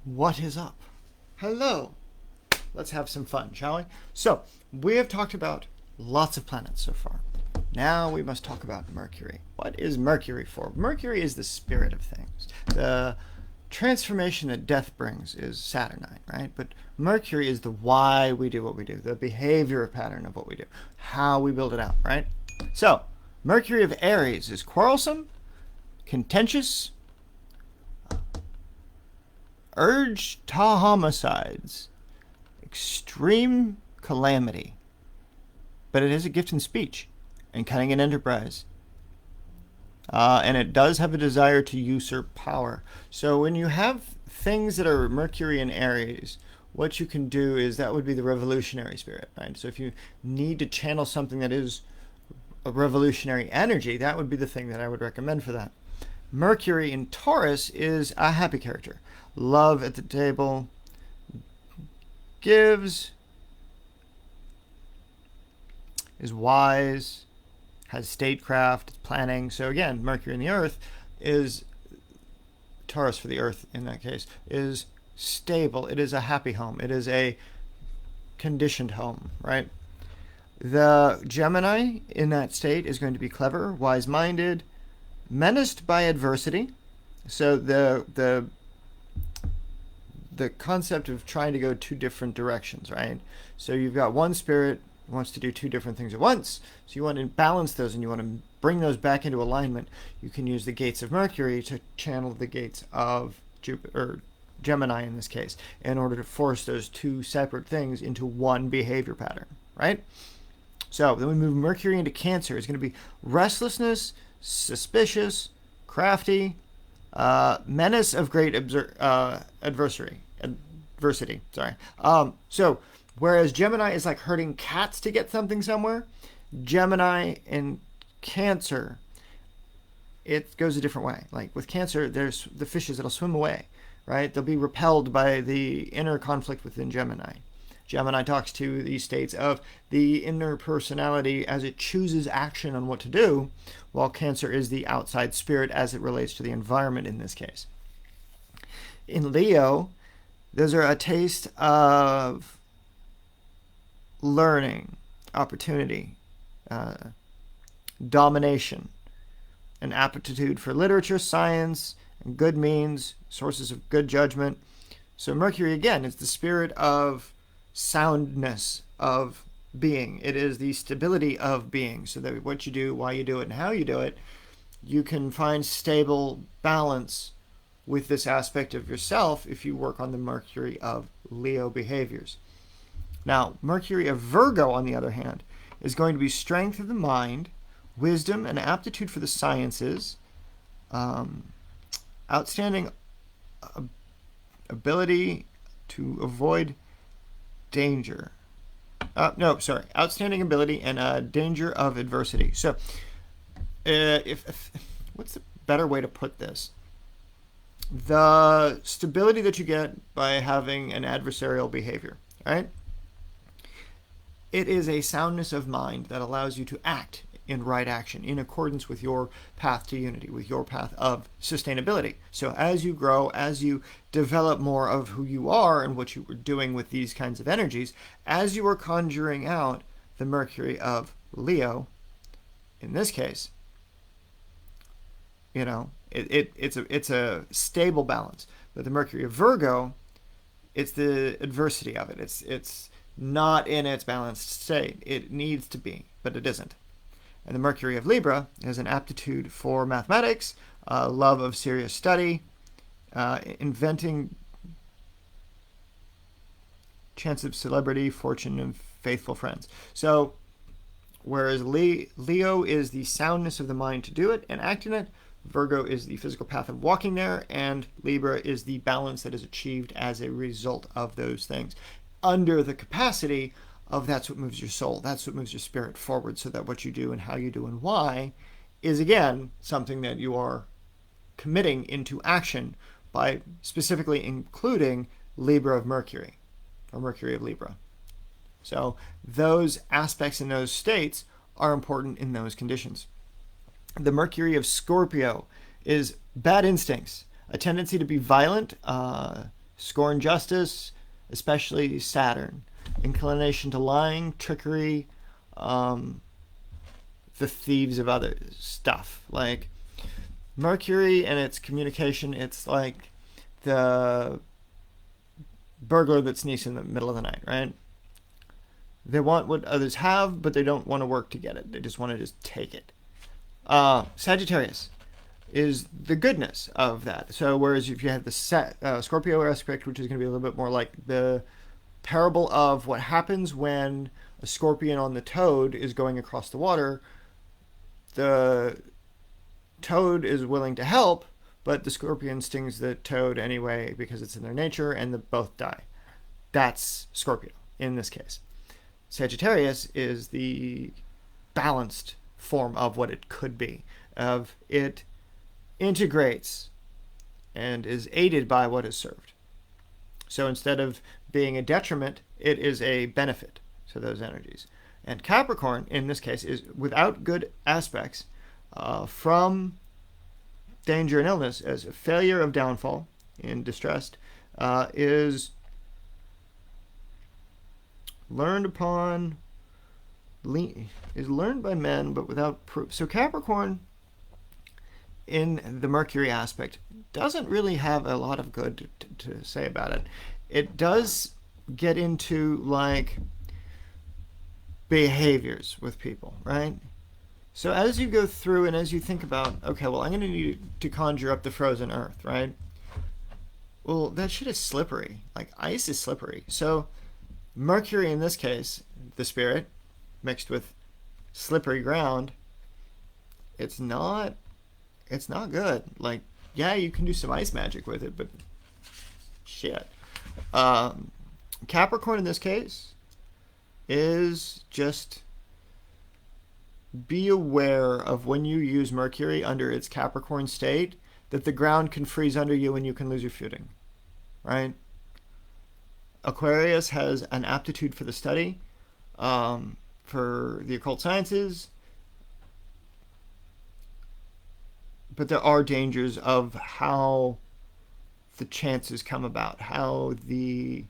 What is up? Hello. Let's have some fun, shall we? So, we have talked about lots of planets so far. Now we must talk about Mercury. What is Mercury for? Mercury is the spirit of things. The transformation that death brings is Saturnine, right? But Mercury is the why we do what we do, the behavior pattern of what we do, how we build it out, right? So, Mercury of Aries is quarrelsome, contentious, urge to homicides, extreme calamity, but it is a gift in speech and cunning in enterprise. And it does have a desire to usurp power. So when you have things that are Mercury and Aries, what you can do is that would be the revolutionary spirit, right? So if you need to channel something that is a revolutionary energy, that would be the thing that I would recommend for that. Mercury in Taurus is a happy character. Love at the table, gives, is wise, has statecraft, planning. So again, Mercury in the Earth is, Taurus for the Earth in that case, is stable. It is a happy home. It is a conditioned home, right? The Gemini in that state is going to be clever, wise-minded, menaced by adversity. So the concept of trying to go two different directions, right? So you've got one spirit wants to do two different things at once. So you want to balance those and you want to bring those back into alignment. You can use the gates of Mercury to channel the gates of Jupiter, or Gemini in this case, in order to force those two separate things into one behavior pattern, right? So then we move Mercury into Cancer. It's going to be restlessness, suspicious, crafty, menace of great adversity. Sorry. So whereas Gemini is like herding cats to get something somewhere, Gemini in Cancer, it goes a different way. Like with Cancer, there's the fishes that'll swim away, right? They'll be repelled by the inner conflict within Gemini. Gemini talks to these states of the inner personality as it chooses action on what to do, while Cancer is the outside spirit as it relates to the environment in this case. In Leo, those are a taste of learning, opportunity, domination, an aptitude for literature, science, and good means, sources of good judgment. So Mercury, again, is the spirit of soundness of being. It is the stability of being, so that what you do, why you do it, and how you do it, you can find stable balance with this aspect of yourself if you work on the Mercury of Leo behaviors. Now, Mercury of Virgo, on the other hand, is going to be strength of the mind, wisdom and aptitude for the sciences, outstanding ability to avoid danger. Outstanding ability and danger of adversity. So, if what's the better way to put this? The stability that you get by having an adversarial behavior, right? It is a soundness of mind that allows you to act in right action in accordance with your path to unity, with your path of sustainability. So as you grow, as you develop more of who you are and what you were doing with these kinds of energies, as you are conjuring out the Mercury of Leo, in this case, you know, it's a stable balance. But the Mercury of Virgo, it's the adversity of it. It's not in its balanced state. It needs to be, but it isn't. And the Mercury of Libra has an aptitude for mathematics, love of serious study, inventing, chance of celebrity, fortune, and faithful friends. So, whereas Leo is the soundness of the mind to do it and act in it, Virgo is the physical path of walking there, and Libra is the balance that is achieved as a result of those things, under the capacity of that's what moves your soul, that's what moves your spirit forward, so that what you do and how you do and why is, again, something that you are committing into action by specifically including Libra of Mercury, or Mercury of Libra. So those aspects in those states are important in those conditions. The Mercury of Scorpio is bad instincts, a tendency to be violent, scorn justice, especially Saturn. Inclination to lying, trickery, the thieves of other stuff. Like Mercury and its communication, it's like the burglar that sneaks in the middle of the night, right? They want what others have, but they don't want to work to get it. They just want to just take it. Sagittarius is the goodness of that. So whereas if you have the Scorpio aspect, which is going to be a little bit more like the parable of what happens when a scorpion on the toad is going across the water, the toad is willing to help, but the scorpion stings the toad anyway because it's in their nature, and they both die. That's Scorpio in this case. Sagittarius is the balanced form of what it could be. Of it integrates and is aided by what is served. So instead of being a detriment, it is a benefit to those energies. And Capricorn, in this case, is without good aspects from danger and illness, as a failure of downfall in distressed, is learned upon, is learned by men, but without proof. So Capricorn, in the Mercury aspect, doesn't really have a lot of good to say about it. It does get into like behaviors with people, right? So as you go through and as you think about, okay, well, I'm going to need to conjure up the frozen earth, right? Well, that shit is slippery. Like ice is slippery. So Mercury, in this case, the spirit, mixed with slippery ground, it's not good. Like, yeah, you can do some ice magic with it, but shit. Capricorn, in this case, is just be aware of when you use Mercury under its Capricorn state, that the ground can freeze under you and you can lose your footing, right? Aquarius has an aptitude for the study, for the occult sciences, but there are dangers of how the chances come about, how the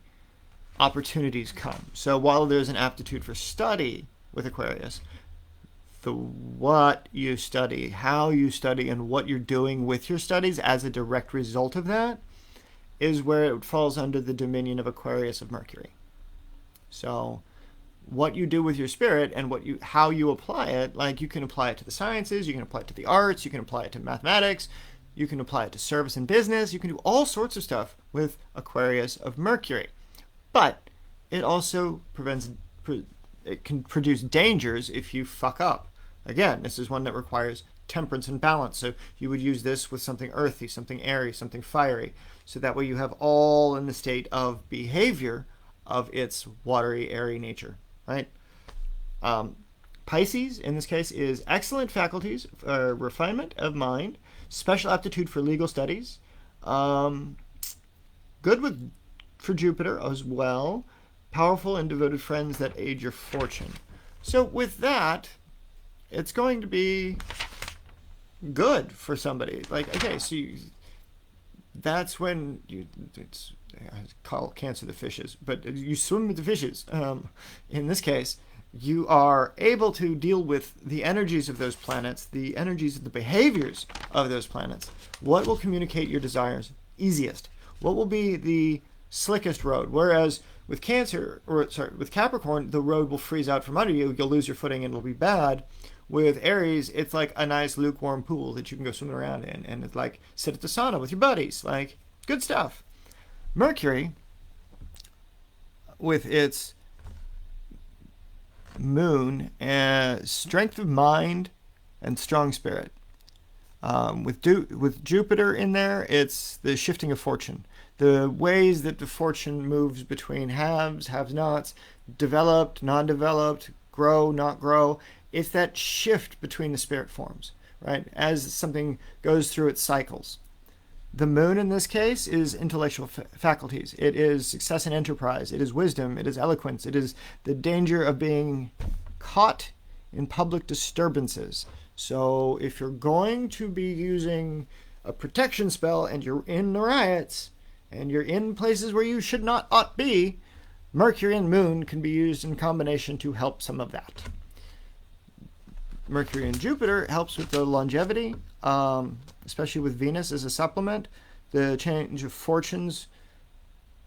opportunities come. So while there's an aptitude for study with Aquarius, the what you study, how you study, and what you're doing with your studies as a direct result of that is where it falls under the dominion of Aquarius of Mercury. So what you do with your spirit and how you apply it, like you can apply it to the sciences, you can apply it to the arts, you can apply it to mathematics, you can apply it to service and business, you can do all sorts of stuff with Aquarius of Mercury. But it also it can produce dangers if you fuck up. Again, this is one that requires temperance and balance. So you would use this with something earthy, something airy, something fiery. So that way you have all in the state of behavior of its watery, airy nature, right? Pisces, in this case, is excellent faculties, refinement of mind, special aptitude for legal studies, good for Jupiter as well, powerful and devoted friends that aid your fortune. So with that, it's going to be good for somebody. Like, okay, so that's when I call Cancer the fishes, but you swim with the fishes. In this case, you are able to deal with the energies of those planets, the energies of the behaviors of those planets. What will communicate your desires easiest? What will be the slickest road? Whereas with with Capricorn, the road will freeze out from under you. You'll lose your footing and it'll be bad. With Aries, it's like a nice lukewarm pool that you can go swimming around in, and it's like sit at the sauna with your buddies. Like, good stuff. Mercury, with its moon, strength of mind and strong spirit. With Jupiter in there, it's the shifting of fortune. The ways that the fortune moves between haves, have-nots, developed, non-developed, grow, not grow. It's that shift between the spirit forms, right? As something goes through its cycles. The moon in this case is intellectual faculties. It is success and enterprise. It is wisdom. It is eloquence. It is the danger of being caught in public disturbances. So if you're going to be using a protection spell and you're in the riots and you're in places where you should not ought be, Mercury and Moon can be used in combination to help some of that. Mercury and Jupiter helps with the longevity, especially with Venus as a supplement, the change of fortunes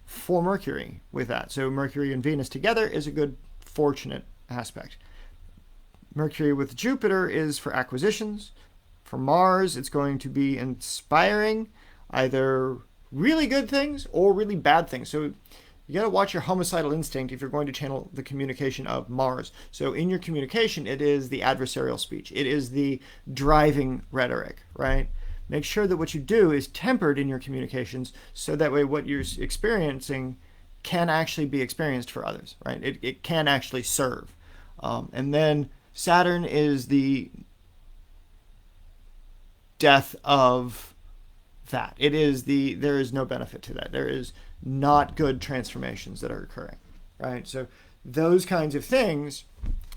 for Mercury with that. So Mercury and Venus together is a good fortunate aspect. Mercury with Jupiter is for acquisitions. For Mars, it's going to be inspiring either really good things or really bad things. So you got to watch your homicidal instinct if you're going to channel the communication of Mars. So in your communication, it is the adversarial speech. It is the driving rhetoric, right? Make sure that what you do is tempered in your communications so that way what you're experiencing can actually be experienced for others, right? It can actually serve. And then Saturn is the death of that. There is no benefit to that. There is not good transformations that are occurring, right? So those kinds of things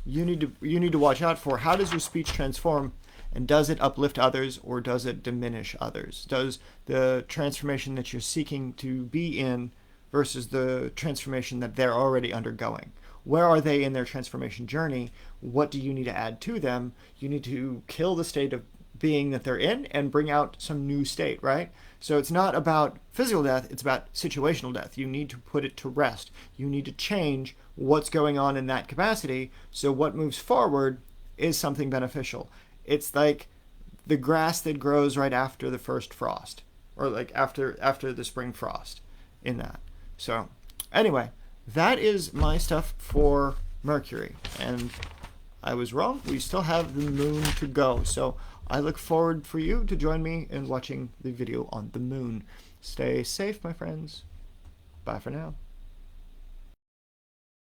you need to watch out for. How does your speech transform, and does it uplift others or does it diminish others? Does the transformation that you're seeking to be in versus the transformation that they're already undergoing? Where are they in their transformation journey? What do you need to add to them? You need to kill the state of being that they're in and bring out some new state, right? So it's not about physical death, it's about situational death. You need to put it to rest. You need to change what's going on in that capacity so what moves forward is something beneficial. It's like the grass that grows right after the first frost, or like after the spring frost in that. So anyway, that is my stuff for Mercury. And I was wrong. We still have the moon to go. So I look forward for you to join me in watching the video on the moon. Stay safe, my friends. Bye for now.